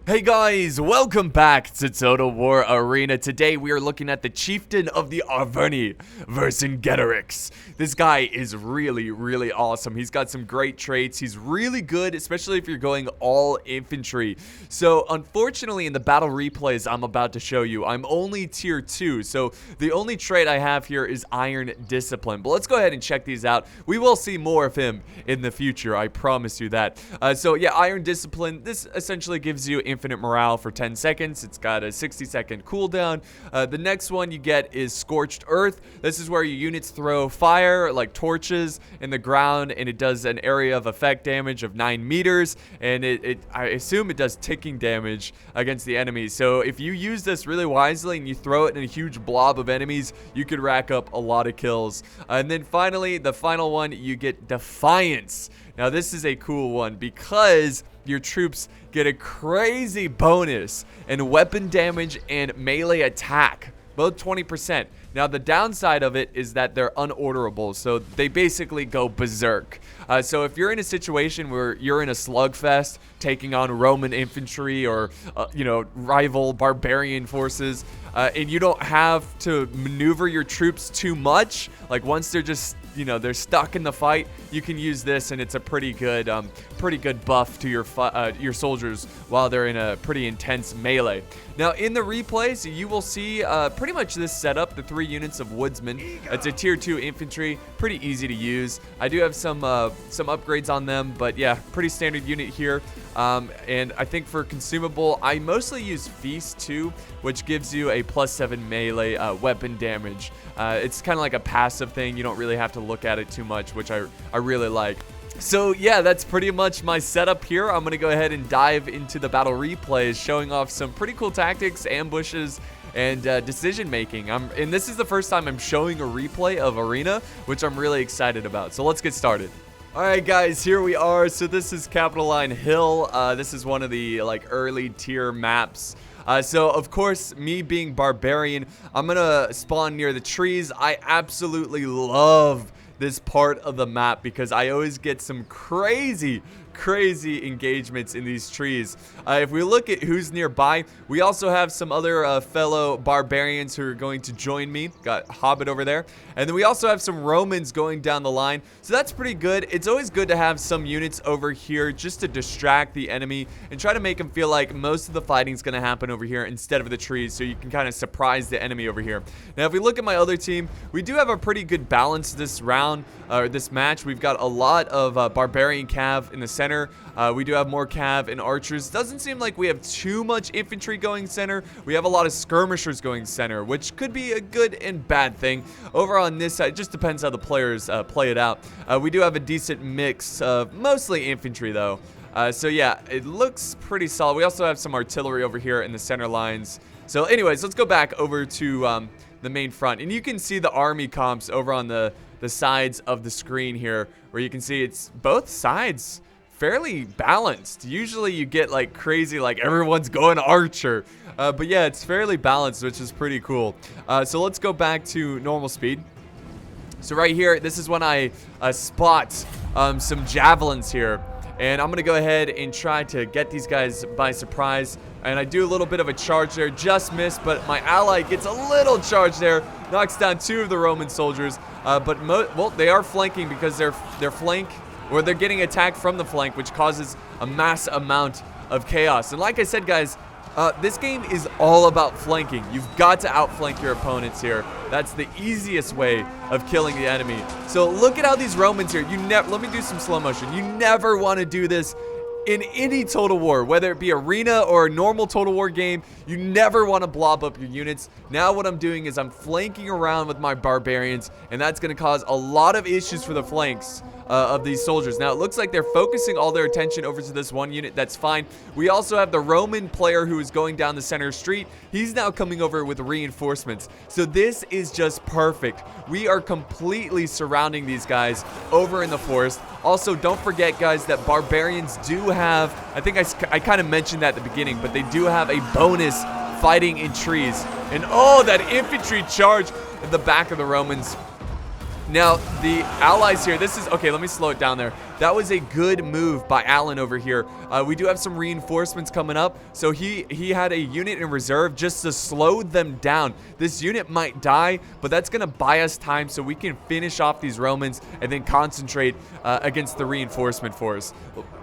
Hey guys, welcome back to Total War Arena. Today we are looking at the chieftain of the ARVERNI, Vercingetorix. This guy is really awesome. He's got some great traits. He's really good, especially if you're going all infantry. So unfortunately in the battle replays I'm about to show you, I'm only tier 2. So the only trait I have here is Iron Discipline. But let's go ahead and check these out. We will see more of him in the future, I promise you that. So yeah, Iron Discipline, this essentially gives you infinite morale for 10 seconds. It's got a 60-second cooldown. The next one you get is Scorched Earth. This is where your units throw fire, like torches, in the ground, and it does an area of effect damage of 9 meters, and I assume it does ticking damage against the enemies. So if you use this really wisely and you throw it in a huge blob of enemies, you could rack up a lot of kills. And then finally, the final one, you get Defiance. Now this is a cool one because your troops get a crazy bonus in weapon damage and melee attack, both 20%. Now the downside of it is that they're unorderable, so they basically go berserk. So if you're in a situation where you're in a slugfest taking on Roman infantry or rival barbarian forces, and you don't have to maneuver your troops too much, like once they're just they're stuck in the fight, you can use this, and it's a pretty good buff to your soldiers while they're in a pretty intense melee. Now in the replays, you will see pretty much this setup: the 3 units of woodsmen. It's a tier 2 infantry, pretty easy to use. I do have some upgrades on them, but yeah, pretty standard unit here. And I think for consumable, I mostly use Feast 2, which gives you a +7 melee weapon damage. It's kind of like a passive thing. You don't really have to look at it too much, which I really like. So yeah, that's pretty much my setup here. I'm going to go ahead and dive into the battle replays, showing off some pretty cool tactics, ambushes, and decision making. And this is the first time I'm showing a replay of Arena, which I'm really excited about. So let's get started. Alright guys, here we are. So this is Capitoline Hill. This is one of the early tier maps. So of course, me being barbarian, I'm gonna spawn near the trees. I absolutely love this part of the map because I always get some crazy engagements in these trees. If we look at who's nearby, we also have some other fellow barbarians who are going to join me. Got Hobbit over there. And then we also have some Romans going down the line. So that's pretty good. It's always good to have some units over here just to distract the enemy and try to make them feel like most of the fighting is going to happen over here instead of the trees, so you can kind of surprise the enemy over here. Now if we look at my other team, we do have a pretty good balance this round, or this match. We've got a lot of barbarian cav in the center. We do have more cav and archers. Doesn't seem like we have too much infantry going center. We have a lot of skirmishers going center, which could be a good and bad thing. Over on this side, it just depends how the players play it out. We do have a decent mix of mostly infantry though. So yeah, it looks pretty solid. We also have some artillery over here in the center lines. So anyways, let's go back over to the main front. And you can see the army comps over on the sides of the screen here, where you can see it's both sides fairly balanced. Usually you get crazy, everyone's going archer, but yeah, it's fairly balanced, which is pretty cool. So let's go back to normal speed. So right here, this is when I spot some javelins here, and I'm gonna go ahead and try to get these guys by surprise. And I do a little bit of a charge there, just missed, but my ally gets a little charge there, knocks down 2 of the Roman soldiers. But well, they are flanking because they're getting attacked from the flank, which causes a mass amount of chaos. And like I said, guys, this game is all about flanking. You've got to outflank your opponents here. That's the easiest way of killing the enemy. So look at how these Romans here, let me do some slow motion. You never want to do this in any Total War, whether it be Arena or a normal Total War game. You never want to blob up your units. Now what I'm doing is I'm flanking around with my barbarians, and that's going to cause a lot of issues for the flanks of these soldiers. Now it looks like they're focusing all their attention over to this one unit. That's fine. We also have the Roman player who is going down the center street. He's now coming over with reinforcements. So this is just perfect. We are completely surrounding these guys over in the forest. Also, don't forget, guys, that barbarians do have, I think I kind of mentioned that at the beginning, but they do have a bonus fighting in trees. And oh, that infantry charge at the back of the Romans. Now, the allies here, this is, okay, let me slow it down there. That was a good move by Allen over here. We do have some reinforcements coming up, so he had a unit in reserve just to slow them down. This unit might die, but that's going to buy us time so we can finish off these Romans and then concentrate against the reinforcement force.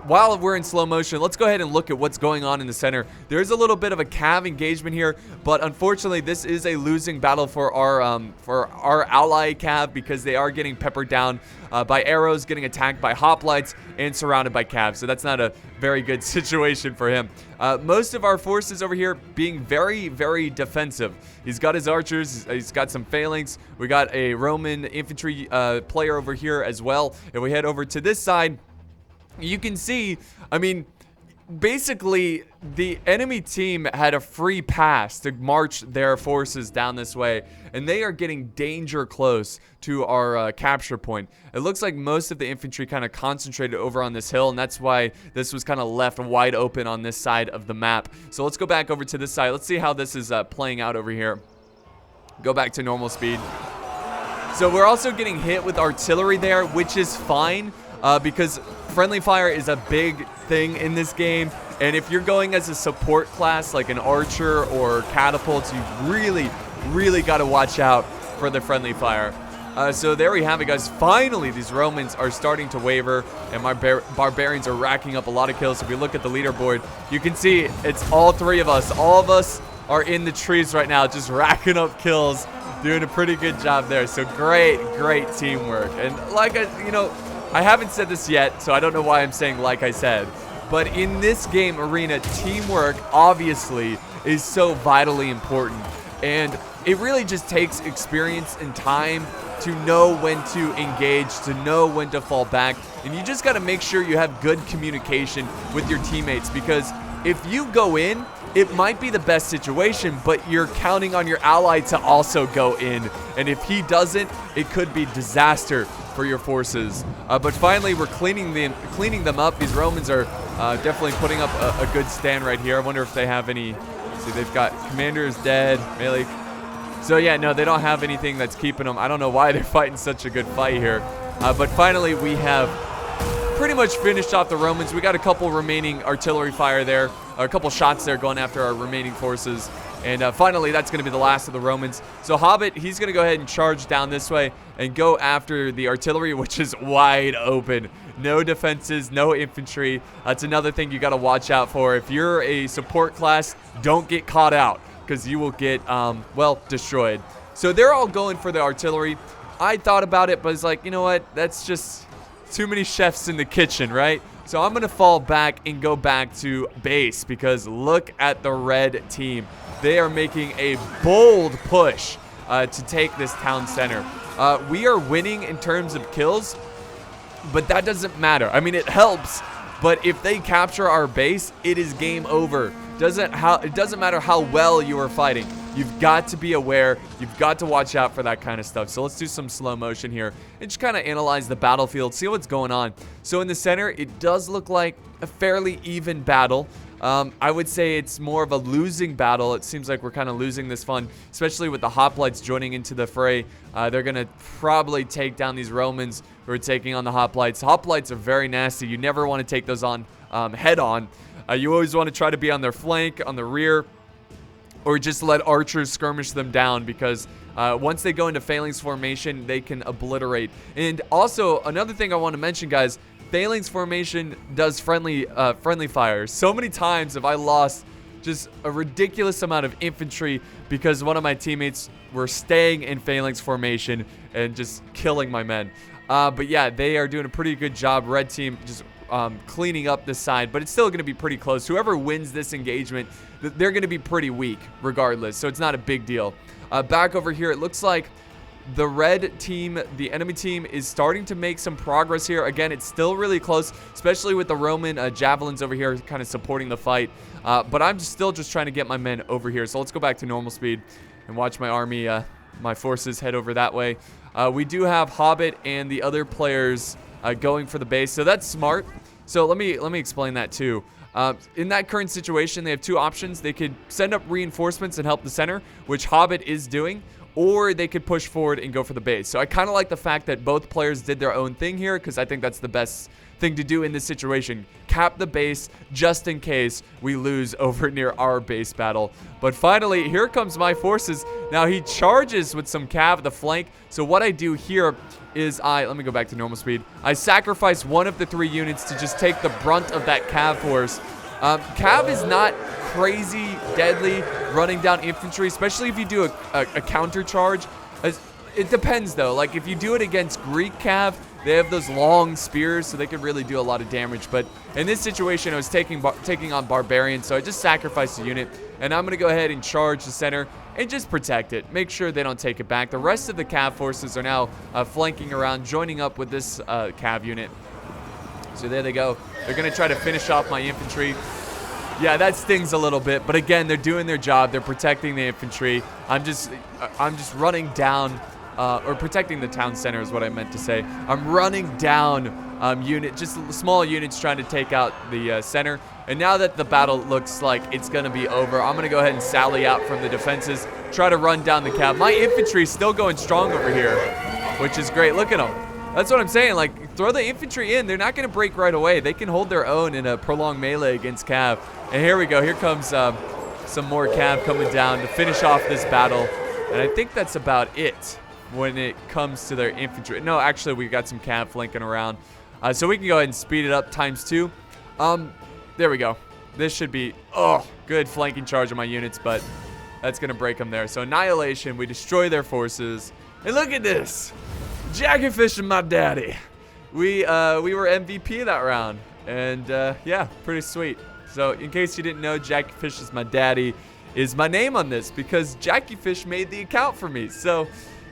While we're in slow motion, let's go ahead and look at what's going on in the center. There's a little bit of a cav engagement here, but unfortunately, this is a losing battle for our ally cav because they are getting peppered down by arrows, getting attacked by hoplites, and surrounded by cavs. So that's not a very good situation for him. Most of our forces over here being very, very defensive. He's got his archers. He's got some phalanx. We got a Roman infantry player over here as well. If we head over to this side, you can see, I mean, basically, the enemy team had a free pass to march their forces down this way, and they are getting danger close to our capture point. It looks like most of the infantry kind of concentrated over on this hill, and that's why this was kind of left wide open on this side of the map. So let's go back over to this side. Let's see how this is playing out over here. Go back to normal speed. So we're also getting hit with artillery there, which is fine. Because friendly fire is a big thing in this game, and if you're going as a support class like an archer or catapults, you really got to watch out for the friendly fire. So there we have it, guys. Finally, these Romans are starting to waver, and my barbarians are racking up a lot of kills. If we look at the leaderboard, you can see it's all three of us. All of us are in the trees right now, just racking up kills, doing a pretty good job there. So great teamwork. And like I haven't said this yet, so I don't know why I'm saying like I said, but in this game arena, teamwork obviously is so vitally important, and it really just takes experience and time to know when to engage, to know when to fall back, and you just got to make sure you have good communication with your teammates, because if you go in, it might be the best situation, but you're counting on your ally to also go in, and if he doesn't, it could be disaster for your forces. But finally, we're cleaning them up. These Romans are definitely putting up a good stand right here. I wonder if they have any. See, they've got commander is dead, melee. So yeah, no, they don't have anything that's keeping them. I don't know why they're fighting such a good fight here. But finally, we have pretty much finished off the Romans. We got a couple remaining artillery fire there, a couple shots there going after our remaining forces. And finally, that's going to be the last of the Romans. So Hobbit, he's going to go ahead and charge down this way and go after the artillery, which is wide open. No defenses, no infantry. That's another thing you got to watch out for. If you're a support class, don't get caught out because you will get, well, destroyed. So they're all going for the artillery. I thought about it, but it's like, you know what? That's just too many chefs in the kitchen, right? So I'm going to fall back and go back to base because look at the red team. They are making a bold push to take this town center. We are winning in terms of kills, but that doesn't matter. I mean, it helps, but if they capture our base, it is game over. It doesn't matter how well you are fighting. You've got to be aware. You've got to watch out for that kind of stuff. So let's do some slow motion here and just kind of analyze the battlefield, see what's going on. So in the center, it does look like a fairly even battle. I would say it's more of a losing battle. It seems like we're kind of losing this one, especially with the hoplites joining into the fray. They're going to probably take down these Romans who are taking on the hoplites. Hoplites are very nasty. You never want to take those on head on. You always want to try to be on their flank, on the rear, or just let archers skirmish them down because once they go into phalanx formation, they can obliterate. And also, another thing I want to mention, guys, phalanx formation does friendly fire. So many times have I lost just a ridiculous amount of infantry because one of my teammates were staying in phalanx formation and just killing my men. But yeah, they are doing a pretty good job. Red team just cleaning up this side, but it's still going to be pretty close. Whoever wins this engagement, they're going to be pretty weak regardless, so it's not a big deal. Back over here, it looks like the red team, the enemy team, is starting to make some progress here. Again, it's still really close, especially with the Roman javelins over here kind of supporting the fight. But I'm still just trying to get my men over here. So let's go back to normal speed and watch my army, my forces head over that way. We do have Hobbit and the other players going for the base, so that's smart. So let me explain that too. In that current situation, they have two options. They could send up reinforcements and help the center, which Hobbit is doing, or they could push forward and go for the base. So I kind of like the fact that both players did their own thing here because I think that's the best thing to do in this situation. Cap the base just in case we lose over near our base battle. But finally, here comes my forces. Now he charges with some cav at the flank. So what I do here is let me go back to normal speed. I sacrifice one of the 3 units to just take the brunt of that cav force. Cav is not crazy deadly running down infantry, especially if you do a counter charge. It depends though. Like if you do it against Greek cav, they have those long spears, so they can really do a lot of damage. But in this situation, I was taking on barbarians, so I just sacrificed a unit, and I'm gonna go ahead and charge the center and just protect it. Make sure they don't take it back. The rest of the cav forces are now flanking around, joining up with this cav unit. So there they go. They're gonna try to finish off my infantry. Yeah, that stings a little bit, but again, they're doing their job. They're protecting the infantry. I'm just running down, or protecting the town center is what I meant to say. I'm running down just small units trying to take out the center. And now that the battle looks like it's gonna be over, I'm gonna go ahead and sally out from the defenses, try to run down the cav. My infantry's still going strong over here, which is great. Look at them. That's what I'm saying. Like, throw the infantry in. They're not going to break right away. They can hold their own in a prolonged melee against cav. And here we go. Here comes some more cav coming down to finish off this battle. And I think that's about it when it comes to their infantry. No, actually, we got some cav flanking around. So we can go ahead and speed it up ×2. There we go. This should be, good flanking charge on my units, but that's going to break them there. So annihilation. We destroy their forces. And look at this. Jackiefish and my daddy. We were MVP that round, and yeah, pretty sweet. So in case you didn't know, Jackiefish is my daddy is my name on this because Jackiefish made the account for me. So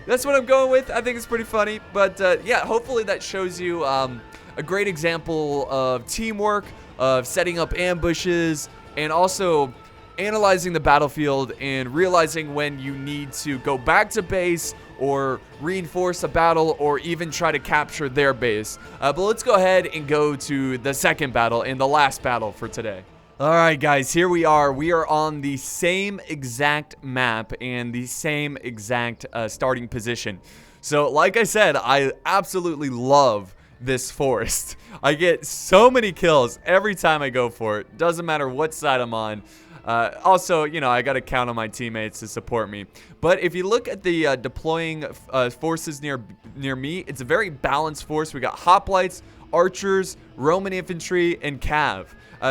that's what I'm going with. I think it's pretty funny, but yeah, hopefully that shows you a great example of teamwork, of setting up ambushes, and also analyzing the battlefield and realizing when you need to go back to base or reinforce a battle or even try to capture their base. But let's go ahead and go to the second battle and the last battle for today. All right, guys, here we are. We are on the same exact map and the same exact starting position. So like I said, I absolutely love this forest. I get so many kills every time I go for it. Doesn't matter what side I'm on. Also, you know, I got to count on my teammates to support me. But if you look at the deploying forces near me, it's a very balanced force. We got hoplites, archers, Roman infantry, and cav.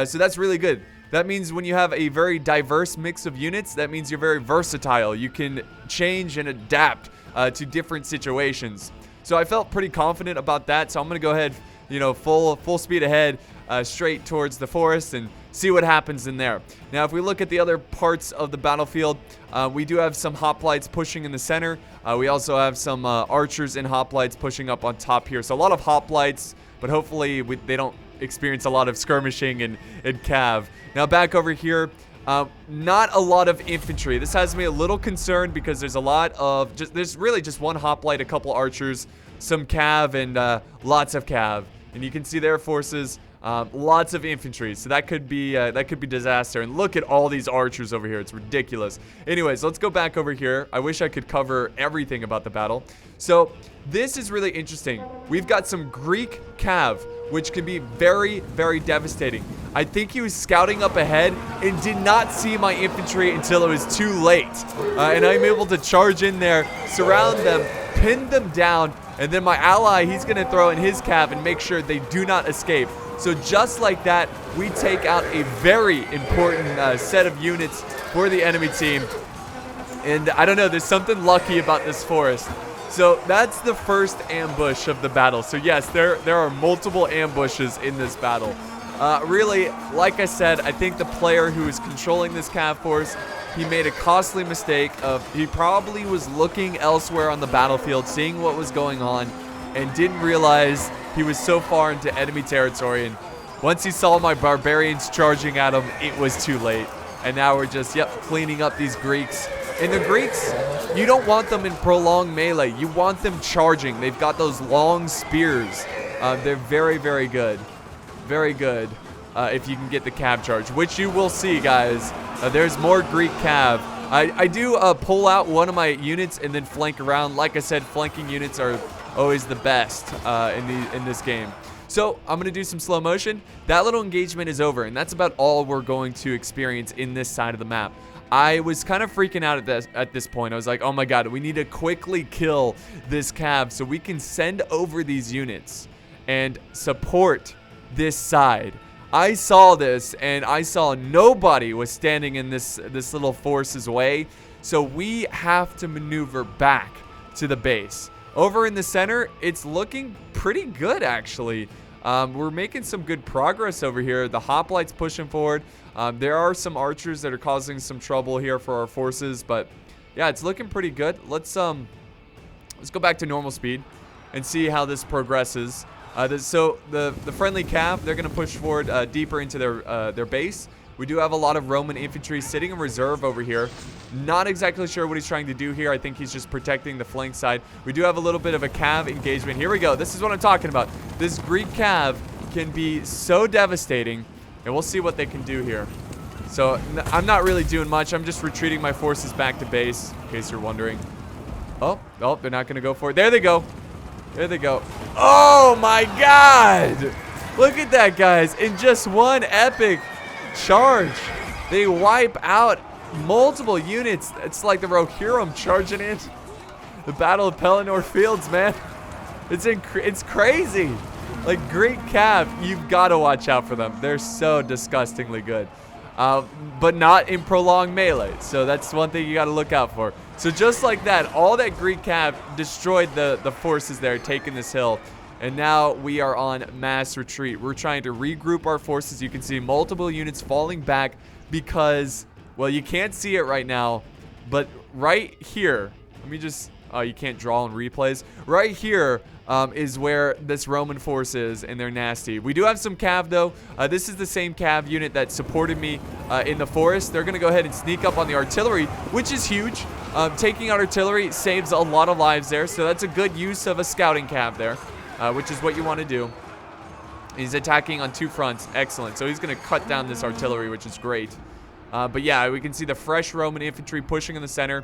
So that's really good. That means when you have a very diverse mix of units, that means you're very versatile. You can change and adapt to different situations. So I felt pretty confident about that. So I'm going to go ahead, you know, full speed ahead, straight towards the forest and see what happens in there. Now, if we look at the other parts of the battlefield, we do have some hoplites pushing in the center. We also have some archers and hoplites pushing up on top here. So a lot of hoplites, but hopefully they don't experience a lot of skirmishing and cav. Now back over here, not a lot of infantry. This has me a little concerned because there's a lot of there's really just one hoplite, a couple archers, some cav, and lots of cav. And you can see their forces. Lots of infantry, so that could be disaster. And look at all these archers over here. It's ridiculous. Anyways, let's go back over here. I wish I could cover everything about the battle. So this is really interesting. We've got some Greek cav, which can be very, very devastating. I think he was scouting up ahead and did not see my infantry until it was too late. And I'm able to charge in there, surround them, pin them down, and then my ally, he's going to throw in his cav and make sure they do not escape. So just like that, we take out a very important set of units for the enemy team. And I don't know, there's something lucky about this forest. So that's the first ambush of the battle. So yes, there are multiple ambushes in this battle. Really, like I said, I think the player who is controlling this cav force, he made a costly mistake he probably was looking elsewhere on the battlefield, seeing what was going on, and didn't realize he was so far into enemy territory. And once he saw my barbarians charging at him, it was too late. And now we're just, cleaning up these Greeks. And the Greeks, you don't want them in prolonged melee. You want them charging. They've got those long spears. They're very, very good. Very good if you can get the cav charge, which you will see, guys. There's more Greek cav. I do pull out one of my units and then flank around. Like I said, flanking units are always the best in this game. So I'm going to do some slow motion. That little engagement is over, and that's about all we're going to experience in this side of the map. I was kind of freaking out at this point. I was like, oh my god, we need to quickly kill this cav so we can send over these units and support this side. I saw this, and I saw nobody was standing in this little force's way, so we have to maneuver back to the base. Over in the center, it's looking pretty good, actually. We're making some good progress over here. The hoplites pushing forward. There are some archers that are causing some trouble here for our forces, but yeah, it's looking pretty good. Let's go back to normal speed and see how this progresses. So the friendly cav, they're going to push forward deeper into their base. We do have a lot of Roman infantry sitting in reserve over here. Not exactly sure what he's trying to do here. I think he's just protecting the flank side. We do have a little bit of a cav engagement. Here we go. This is what I'm talking about. This Greek cav can be so devastating, and we'll see what they can do here. So I'm not really doing much. I'm just retreating my forces back to base, in case you're wondering. Oh, they're not going to go for it. There they go. There they go. Oh my god! Look at that, guys. In just one epic charge, they wipe out multiple units. It's like the Rohirrim charging in the Battle of Pelennor Fields, man. It's crazy. Like, Greek cav, you've got to watch out for them. They're so disgustingly good. But not in prolonged melee. So that's one thing you got to look out for. So just like that, all that Greek cav destroyed the forces there, taking this hill. And now we are on mass retreat. We're trying to regroup our forces. You can see multiple units falling back because, well, you can't see it right now, but right here, let me just, oh, you can't draw on replays. Right here is where this Roman force is, and they're nasty. We do have some cav, though. This is the same cav unit that supported me in the forest. They're going to go ahead and sneak up on the artillery, which is huge. Taking out artillery saves a lot of lives there, so that's a good use of a scouting cav there. Which is what you want to do. He's attacking on two fronts. Excellent. So he's going to cut down this artillery, which is great. But yeah, we can see the fresh Roman infantry pushing in the center.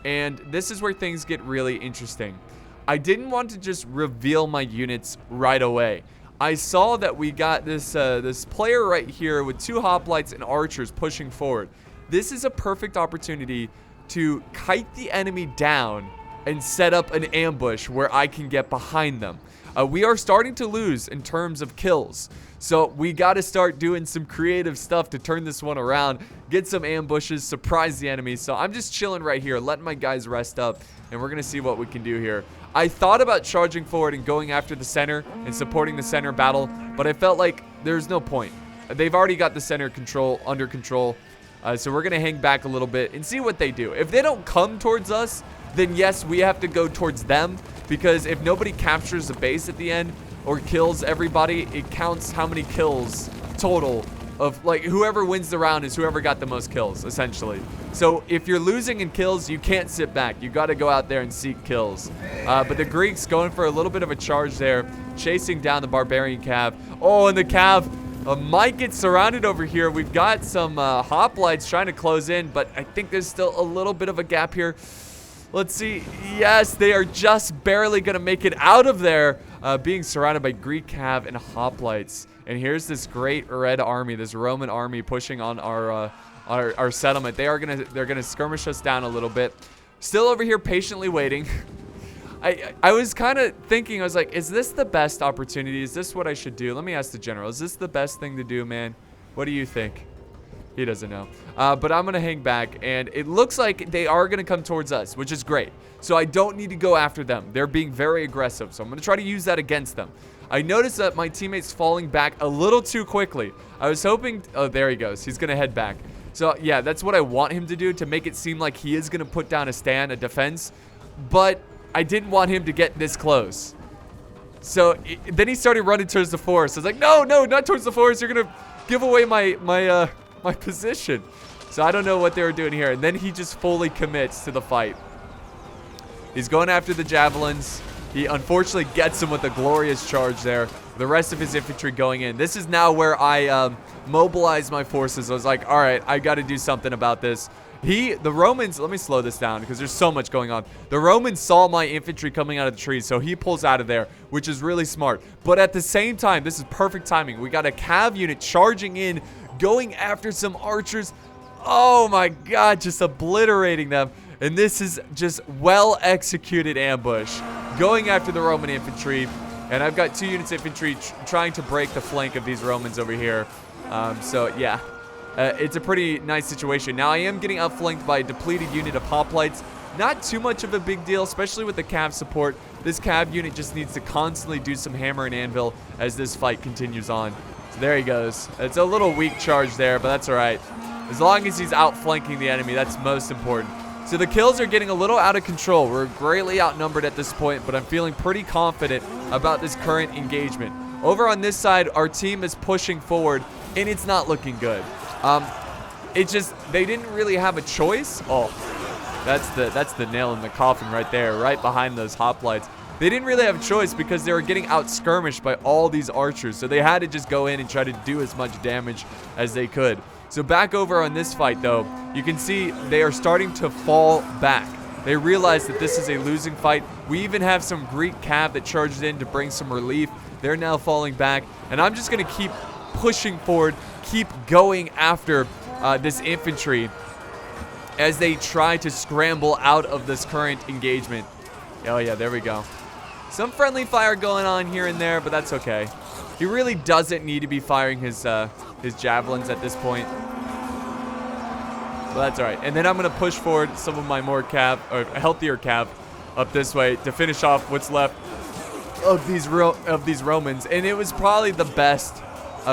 And this is where things get really interesting. I didn't want to just reveal my units right away. I saw that we got this player right here with two hoplites and archers pushing forward. This is a perfect opportunity to kite the enemy down and set up an ambush where I can get behind them. We are starting to lose in terms of kills, so we got to start doing some creative stuff to turn this one around, get some ambushes, surprise the enemy. So I'm just chilling right here, letting my guys rest up, and we're gonna see what we can do here. I thought about charging forward and going after the center and supporting the center battle, but I felt like there's no point. They've already got the center under control, so we're gonna hang back a little bit and see what they do. If they don't come towards us, then yes, we have to go towards them, because if nobody captures the base at the end or kills everybody, it counts how many kills total of, like, whoever wins the round is whoever got the most kills, essentially. So if you're losing in kills, you can't sit back. You got to go out there and seek kills. But the Greeks going for a little bit of a charge there, chasing down the barbarian cav. Oh, and the cav might get surrounded over here. We've got some hoplites trying to close in, but I think there's still a little bit of a gap here. Let's see. Yes, they are just barely going to make it out of there, being surrounded by Greek cav and hoplites. And here's this great red army, this Roman army pushing on our settlement. They're gonna skirmish us down a little bit. Still over here patiently waiting. I was kind of thinking, I was like, is this the best opportunity? Is this what I should do? Let me ask the general. Is this the best thing to do, man? What do you think? He doesn't know. But I'm going to hang back, and it looks like they are going to come towards us, which is great. So I don't need to go after them. They're being very aggressive, so I'm going to try to use that against them. I noticed that my teammate's falling back a little too quickly. I was hoping... Oh, there he goes. He's going to head back. So, yeah, that's what I want him to do, to make it seem like he is going to put down a stand, a defense. But I didn't want him to get this close. So then he started running towards the forest. I was like, no, not towards the forest. You're going to give away my position. So I don't know what they were doing here. And then he just fully commits to the fight. He's going after the javelins. He unfortunately gets him with a glorious charge there. the rest of his infantry going in. This is now where I mobilized my forces. I was like, all right, I got to do something about this. The Romans, let me slow this down because there's so much going on. The Romans saw my infantry coming out of the trees, so he pulls out of there, which is really smart. But at the same time, this is perfect timing. We got a cav unit charging in, going after some archers. Oh my God, just obliterating them. And this is just well-executed ambush. Going after the Roman infantry. And I've got 2 units of infantry trying to break the flank of these Romans over here. So yeah. It's a pretty nice situation. Now, I am getting outflanked by a depleted unit of hoplites. Not too much of a big deal, especially with the cav support. This cav unit just needs to constantly do some hammer and anvil as this fight continues on. So there he goes. It's a little weak charge there, but that's all right. As long as he's outflanking the enemy, that's most important. So the kills are getting a little out of control. We're greatly outnumbered at this point, but I'm feeling pretty confident about this current engagement. Over on this side, our team is pushing forward, and it's not looking good. It's just, they didn't really have a choice. Oh, that's the nail in the coffin right there, right behind those hoplites. They didn't really have a choice because they were getting out-skirmished by all these archers. So they had to just go in and try to do as much damage as they could. So back over on this fight, though, you can see they are starting to fall back. They realize that this is a losing fight. We even have some Greek cav that charged in to bring some relief. They're now falling back. And I'm just going to keep pushing forward, keep going after this infantry as they try to scramble out of this current engagement. Oh yeah, there we go. Some friendly fire going on here and there, but that's okay. He really doesn't need to be firing his javelins at this point. But that's all right. And then I'm going to push forward some of my more cav, or healthier cav, up this way to finish off what's left of these Romans. And it was probably the best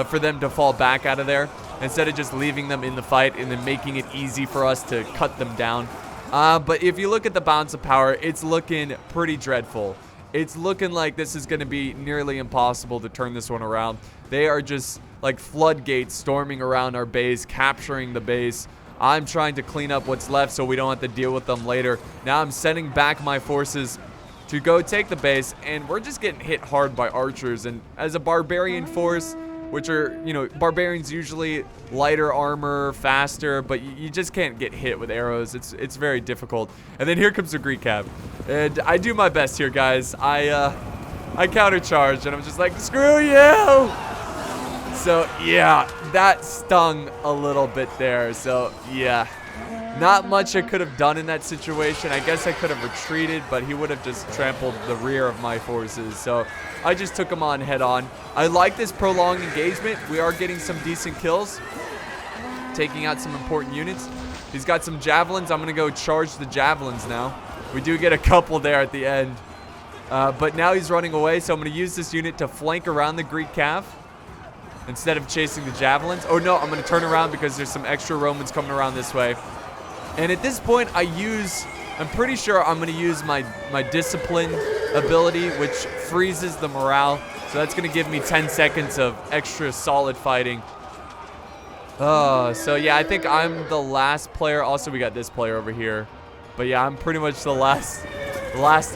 for them to fall back out of there instead of just leaving them in the fight and then making it easy for us to cut them down. But if you look at the balance of power, it's looking pretty dreadful. It's looking like this is going to be nearly impossible to turn this one around. They are just like floodgates storming around our base, capturing the base. I'm trying to clean up what's left so we don't have to deal with them later. Now I'm sending back my forces to go take the base, and we're just getting hit hard by archers. And as a barbarian force, which are, you know, barbarians usually lighter armor, faster, but you just can't get hit with arrows. It's very difficult. And then here comes the Greek cav. And I do my best here, guys. I countercharge, and I'm just like, screw you! So, yeah, that stung a little bit there. So, yeah, not much I could have done in that situation. I guess I could have retreated, but he would have just trampled the rear of my forces. So I just took him on head on. I like this prolonged engagement. We are getting some decent kills, taking out some important units. He's got some javelins. I'm going to go charge the javelins now. We do get a couple there at the end. But now he's running away, so I'm going to use this unit to flank around the Greek cav instead of chasing the javelins. Oh no, I'm going to turn around because there's some extra Romans coming around this way. And at this point, I'm pretty sure I'm going to use my discipline ability, which freezes the morale. So that's going to give me 10 seconds of extra solid fighting. So yeah, I think I'm the last player. Also, we got this player over here. But yeah, I'm pretty much the last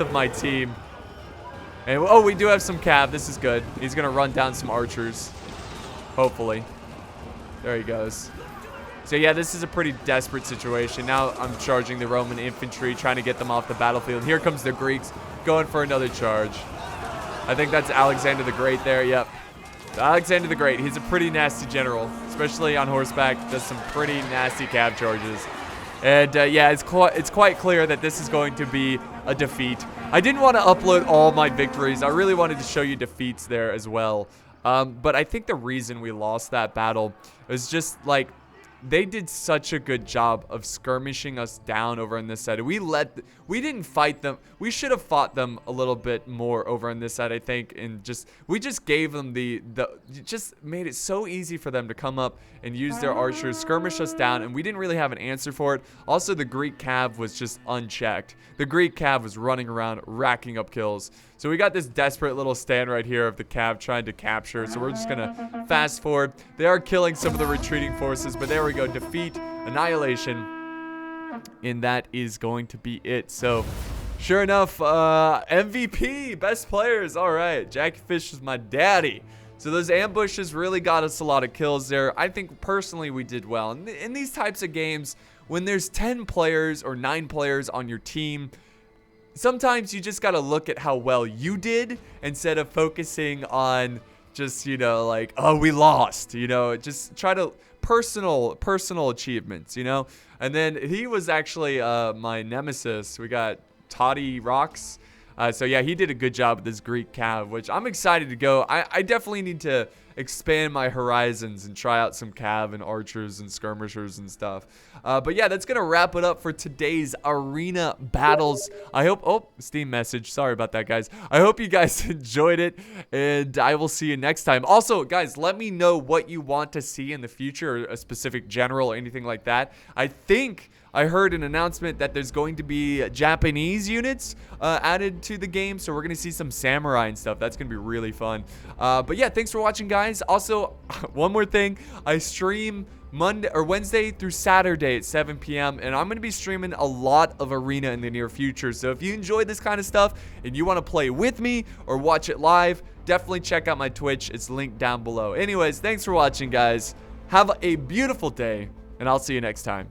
of my team. And oh, we do have some cav. This is good. He's going to run down some archers. Hopefully. There he goes. So yeah, this is a pretty desperate situation. Now I'm charging the Roman infantry, trying to get them off the battlefield. Here comes the Greeks, going for another charge. I think that's Alexander the Great there, yep. Alexander the Great, he's a pretty nasty general, especially on horseback, does some pretty nasty cav charges. And yeah, it's quite clear that this is going to be a defeat. I didn't want to upload all my victories. I really wanted to show you defeats there as well. But I think the reason we lost that battle was just like, they did such a good job of skirmishing us down over on this side. We didn't fight them. We should have fought them a little bit more over on this side, I think. And we just gave them just made it so easy for them to come up and use their archers, skirmish us down, and we didn't really have an answer for it. Also, the Greek cav was just unchecked. The Greek cav was running around, racking up kills. So we got this desperate little stand right here of the cav trying to capture. So we're just going to fast forward. They are killing some of the retreating forces, but there we go. Defeat, annihilation. And that is going to be it. So Sure enough, MVP, best players. All right, Jackie Fish is my daddy. So those ambushes really got us a lot of kills there. I think personally we did well. In these types of games, when there's 10 players or 9 players on your team, sometimes you just got to look at how well you did instead of focusing on just, you know, like, oh, we lost, you know, just try to personal achievements, you know. And then he was actually my nemesis. We got Toddy Rocks. So yeah, he did a good job with this Greek cav, which I'm excited to go. I definitely need to expand my horizons and try out some cav and archers and skirmishers and stuff. But yeah, that's gonna wrap it up for today's arena battles. I hope, oh, Steam message, sorry about that, guys. I hope you guys enjoyed it, and I will see you next time. Also, guys, let me know what you want to see in the future, or a specific general or anything like that. I think I heard an announcement that there's going to be Japanese units added to the game, so we're going to see some samurai and stuff. That's going to be really fun. But yeah, thanks for watching, guys. Also, one more thing. I stream Monday or Wednesday through Saturday at 7 p.m. and I'm going to be streaming a lot of Arena in the near future. So if you enjoy this kind of stuff and you want to play with me or watch it live, definitely check out my Twitch. It's linked down below. Anyways, thanks for watching, guys. Have a beautiful day, and I'll see you next time.